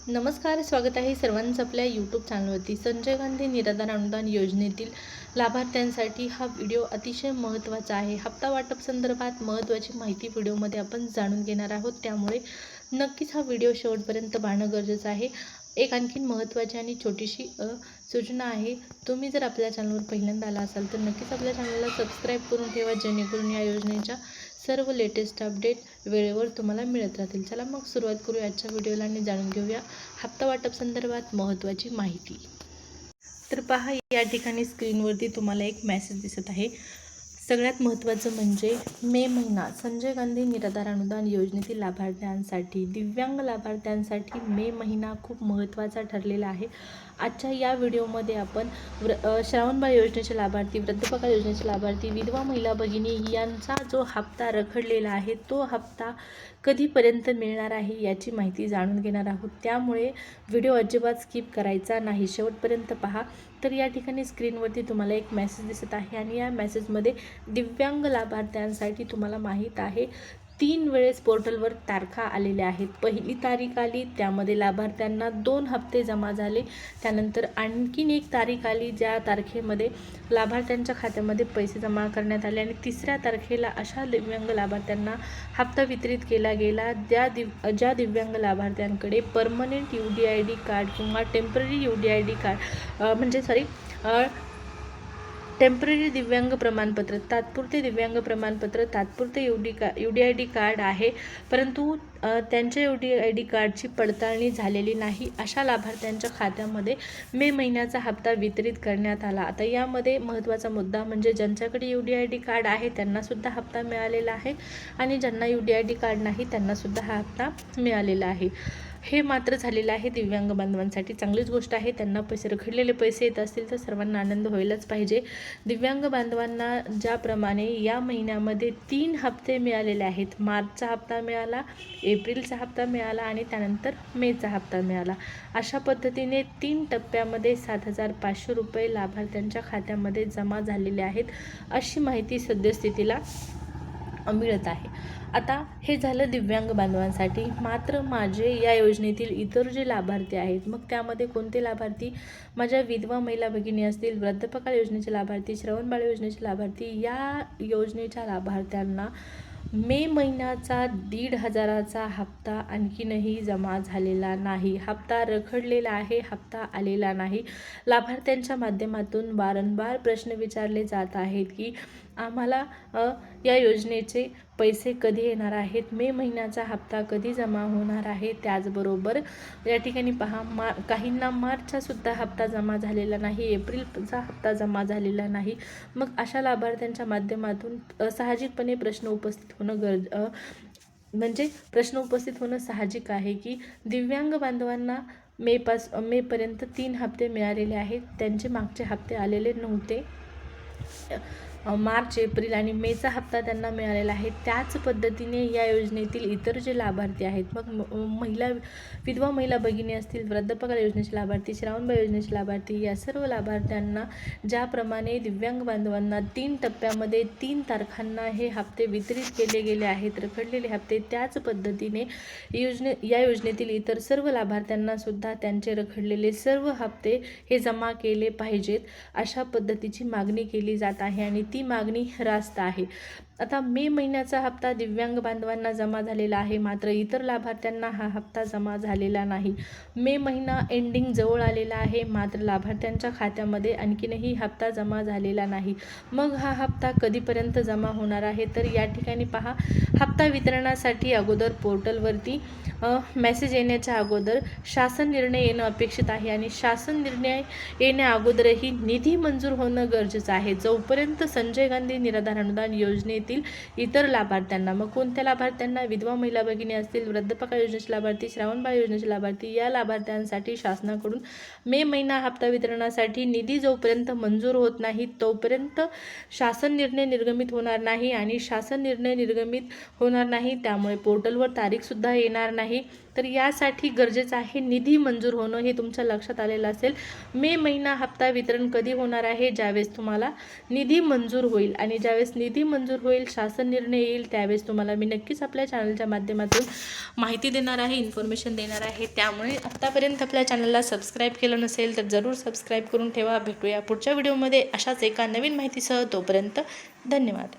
नमस्कार, स्वागत आहे सर्वांचं आपल्या यूट्यूब चॅनलवरती. संजय गांधी निराधार अनुदान योजनेतील लाभार्थ्यांसाठी हा व्हिडिओ अतिशय महत्त्वाचा आहे. हप्ता वाटप संदर्भात महत्त्वाची माहिती व्हिडिओमध्ये आपण जाणून घेणार आहोत, त्यामुळे नक्कीच हा व्हिडिओ शेवटपर्यंत पाहणं गरजेचं आहे. एक आणखीन महत्त्वाची आणि छोटीशी सूचना आहे. तुम्ही जर आपल्या चॅनलवर पहिल्यांदा आला असाल तर नक्कीच आपल्या चॅनलला सबस्क्राईब करून ठेवा, जेणेकरून या योजनेच्या सर्व लेटेस्ट अपडेट वेळेवर तुम्हाला मिळत राहतील. चला मग सुरुवात करूया आजच्या व्हिडिओला आणि जाणून घेऊया हप्ता वाटप संदर्भात महत्त्वाची माहिती. तर पहा, या ठिकाणी स्क्रीनवरती तुम्हाला एक मेसेज दिसत आहे. सगळ्यात महत्त्वाचं म्हणजे मे महिना संजय गांधी निराधार अनुदान योजनेतील लाभार्थ्यांसाठी, दिव्यांग लाभार्थ्यांसाठी मे महिना खूप महत्त्वाचा ठरलेला आहे. आजच्या या व्हिडिओमध्ये आपण श्रावणबाळ योजनेचे लाभार्थी, वृद्धपकाळ योजनेचे लाभार्थी, विधवा महिला भगिनी यांचा जो हप्ता रखडलेला आहे तो हप्ता कधीपर्यंत मिळणार आहे याची माहिती जाणून घेणार आहोत. त्यामुळे व्हिडिओ अजिबात स्किप करायचा नाही, शेवटपर्यंत पहा. तर या ठिकाणी स्क्रीनवरती तुम्हाला एक मेसेज दिसत आहे आणि या मेसेजमध्ये दिव्यांग लाभार्थ्यांसाठी तुम्हाला माहीत आहे 3 वेळेस पोर्टलवर तारखा आलेल्या आहेत. पहिली तारीख आली, त्यामध्ये लाभार्थ्यांना 2 हप्ते जमा झाले. त्यानंतर आणखीन एक तारीख आली, ज्या तारखेमध्ये लाभार्थ्यांच्या खात्यामध्ये पैसे जमा करण्यात आले आणि 3ऱ्या तारखेला अशा दिव्यांग लाभार्थ्यांना हप्ता वितरित केला गेला ज्या दिव्यांग लाभार्थ्यांकडे परमनंट UDID कार्ड किंवा टेम्पररी UDID कार्ड टेम्पररी दिव्यांग प्रमाणपत्र, तात्पुरते दिव्यांग प्रमाणपत्र, तात्पुरते UDID कार्ड आहे, परंतु त्यांच्या UDID कार्डची पडताळणी झालेली नाही, अशा लाभार्थ्यांच्या खात्यामध्ये मे महिन्याचा हप्ता वितरित करण्यात आला. आता यामध्ये महत्त्वाचा मुद्दा म्हणजे ज्यांच्याकडे UDID कार्ड आहे त्यांनासुद्धा हप्ता मिळालेला आहे आणि ज्यांना UDID कार्ड नाही त्यांनासुद्धा हा हप्ता मिळालेला आहे. हे मात्र झालेलं आहे दिव्यांग बांधवांसाठी. चांगलीच गोष्ट आहे. त्यांना रखडलेले पैसे येत असतील तर सर्वांना आनंद व्हायलाच पाहिजे. दिव्यांग बांधवांना ज्याप्रमाणे या महिन्यामध्ये 3 हप्ते मिळालेले आहेत, मार्चचा हप्ता मिळाला, एप्रिलचा हप्ता मिळाला आणि त्यानंतर मेचा हप्ता मिळाला. अशा पद्धतीने 3 टप्प्यामध्ये 7,500 रुपये लाभार्थ्यांच्या खात्यामध्ये जमा झालेले आहेत, अशी माहिती सद्यस्थितीला मिळत आहे. आता हे झालं दिव्यांग बांधवांसाठी. मात्र माझे या योजनेतील इतर जे लाभार्थी आहेत, मग त्यामध्ये कोणते लाभार्थी? माझ्या विधवा महिला भगिनी असतील, वृद्धपकाळ योजनेचे लाभार्थी, श्रावणबाळ योजनेचे लाभार्थी, या योजनेच्या लाभार्थ्यांना मे महिन्याचा 1,500चा हप्ता आणखीनही जमा झालेला नाही. हप्ता रखडलेला आहे, हप्ता आलेला नाही. लाभार्थ्यांच्या माध्यमातून वारंवार प्रश्न विचारले जात आहेत की आम्हाला या योजनेचे पैसे कधी येणार आहेत, मे महिन्याचा हप्ता कधी जमा होणार आहे. त्याचबरोबर या ठिकाणी पहा, काहींना मार्चचा सुद्धा हप्ता जमा झालेला नाही, एप्रिलचा हप्ता जमा झालेला नाही. मग अशा लाभार्थ्यांच्या माध्यमातून साहजिकपणे प्रश्न उपस्थित होणं साहजिक आहे की दिव्यांग बांधवांना मेपर्यंत 3 हप्ते मिळालेले आहेत, त्यांचे मागचे हप्ते आलेले नव्हते. मार्च, एप्रिल आणि मेचा हप्ता त्यांना मिळालेला आहे. त्याच पद्धतीने या योजनेतील इतर जे लाभार्थी आहेत, मग विधवा महिला भगिनी असतील, वृद्धपकाळ योजनेचे लाभार्थी, श्रावणबाळ योजनेचे लाभार्थी, या सर्व लाभार्थ्यांना ज्याप्रमाणे दिव्यांग बांधवांना 3 टप्प्यामध्ये 3 तारखांना हे हप्ते वितरित केले गेले आहेत, रखडलेले हप्ते, त्याच पद्धतीने या योजनेतील इतर सर्व लाभार्थ्यांना सुद्धा त्यांचे रखडलेले सर्व हप्ते हे जमा केले पाहिजेत, अशा पद्धतीची मागणी केली जात आहे आणि ती मागणी रास्त आहे. आता मे महिन्याचा हप्ता दिव्यांग बांधवांना जमा झालेला आहे, मात्र इतर लाभार्थ्यांना हा हप्ता जमा झालेला नाही. मे महिना एंडिंग जवळ आलेला आहे, मात्र लाभार्थ्यांच्या खात्यामध्ये आणखीनही हप्ता जमा झालेला नाही. मग हा हप्ता कधीपर्यंत जमा होणार आहे? तर या ठिकाणी पहा, हप्ता वितरणासाठी अगोदर पोर्टलवरती मेसेज येण्याच्या अगोदर शासन निर्णय येणं अपेक्षित आहे आणि शासन निर्णय येण्या अगोदरही निधी मंजूर होणं गरजेचं आहे. जोपर्यंत संजय गांधी निराधार अनुदान योजनेतील इतर लाभार्थ्यांना, मग कोणत्या लाभार्थ्यांना? विधवा महिला भगिनी असतील, वृद्धपकाळ योजनेचे लाभार्थी, श्रावणबाळ योजनेचे लाभार्थी, या लाभार्थ्यांसाठी शासनाकडून मे महिना हप्ता वितरणासाठी निधी जोपर्यंत मंजूर होत नाही तोपर्यंत शासन निर्णय निर्गमित होणार नाही आणि शासन निर्णय निर्गमित होणार नाही, त्यामुळे पोर्टलवर तारीखसुद्धा येणार नाही. तर यासाठी गरजेचं आहे निधी मंजूर होणं, हे तुमच्या लक्षात आलेलं असेल. मे महिना हप्ता वितरण कधी होणार आहे? ज्यावेळेस तुम्हाला निधी मंजूर होईल आणि ज्यावेळेस निधी मंजूर होईल येईल, शासन निर्णय येईल त्यावेळेस तुम्हाला मी नक्कीच आपल्या चॅनलच्या माध्यमातून माहिती देणार आहे, इन्फॉर्मेशन देणार आहे. त्यामुळे आत्तापर्यंत आपल्या चॅनलला सबस्क्राईब केलं नसेल तर जरूर सबस्क्राईब करून ठेवा. भेटूया पुढच्या व्हिडिओमध्ये अशाच एका नवीन माहितीसह. तोपर्यंत धन्यवाद.